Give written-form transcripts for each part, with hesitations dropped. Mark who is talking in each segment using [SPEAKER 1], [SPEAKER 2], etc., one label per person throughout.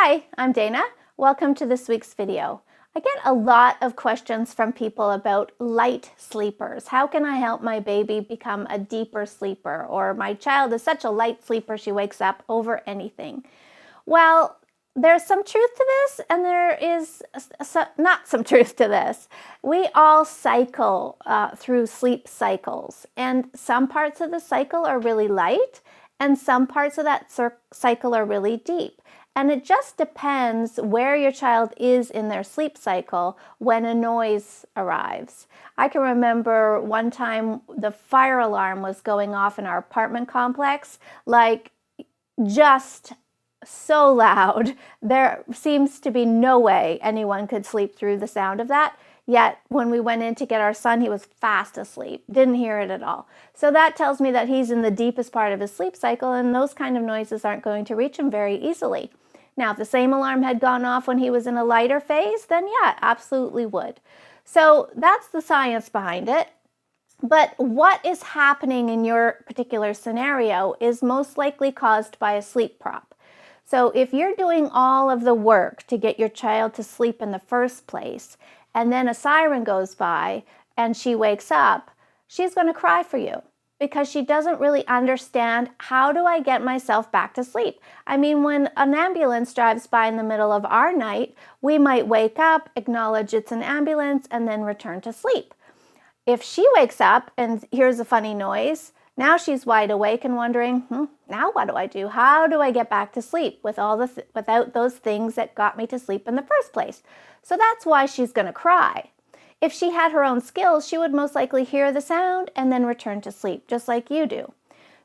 [SPEAKER 1] Hi, I'm Dana. Welcome to this week's video. I get a lot of questions from people about light sleepers. How can I help my baby become a deeper sleeper? Or my child is such a light sleeper she wakes up over anything. Well, there's some truth to this and there is not some truth to this. We all cycle through sleep cycles, and some parts of the cycle are really light and some parts of that cycle are really deep. And it just depends where your child is in their sleep cycle when a noise arrives. I can remember one time the fire alarm was going off in our apartment complex, like just so loud. There seems to be no way anyone could sleep through the sound of that. Yet when we went in to get our son, he was fast asleep, didn't hear it at all. So that tells me that he's in the deepest part of his sleep cycle, and those kind of noises aren't going to reach him very easily. Now, if the same alarm had gone off when he was in a lighter phase, then yeah, absolutely would. So that's the science behind it. But what is happening in your particular scenario is most likely caused by a sleep prop. So if you're doing all of the work to get your child to sleep in the first place, and then a siren goes by and she wakes up, she's going to cry for you because she doesn't really understand, how do I get myself back to sleep? I mean, when an ambulance drives by in the middle of our night, we might wake up, acknowledge it's an ambulance, and then return to sleep. If she wakes up and hears a funny noise, now she's wide awake and wondering, now what do I do? How do I get back to sleep without those things that got me to sleep in the first place? So that's why she's going to cry. If she had her own skills, she would most likely hear the sound and then return to sleep, just like you do.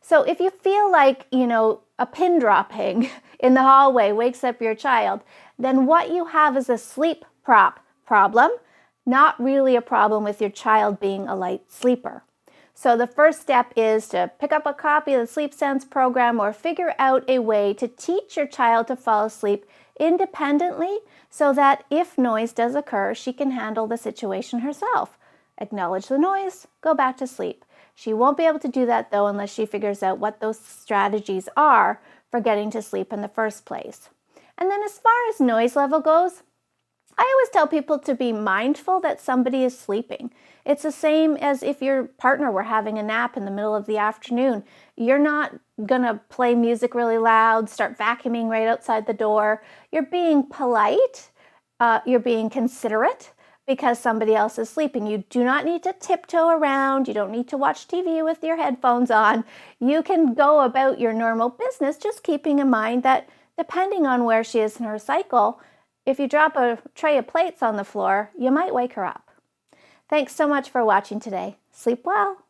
[SPEAKER 1] So if you feel like, a pin dropping in the hallway wakes up your child, then what you have is a sleep prop problem, not really a problem with your child being a light sleeper. So the first step is to pick up a copy of the Sleep Sense program or figure out a way to teach your child to fall asleep independently so that if noise does occur, she can handle the situation herself. Acknowledge the noise, go back to sleep. She won't be able to do that though unless she figures out what those strategies are for getting to sleep in the first place. And then as far as noise level goes, I always tell people to be mindful that somebody is sleeping. It's the same as if your partner were having a nap in the middle of the afternoon. You're not going to play music really loud, start vacuuming right outside the door. You're being polite. You're being considerate because somebody else is sleeping. You do not need to tiptoe around. You don't need to watch TV with your headphones on. You can go about your normal business, just keeping in mind that depending on where she is in her cycle, if you drop a tray of plates on the floor, you might wake her up. Thanks so much for watching today. Sleep well.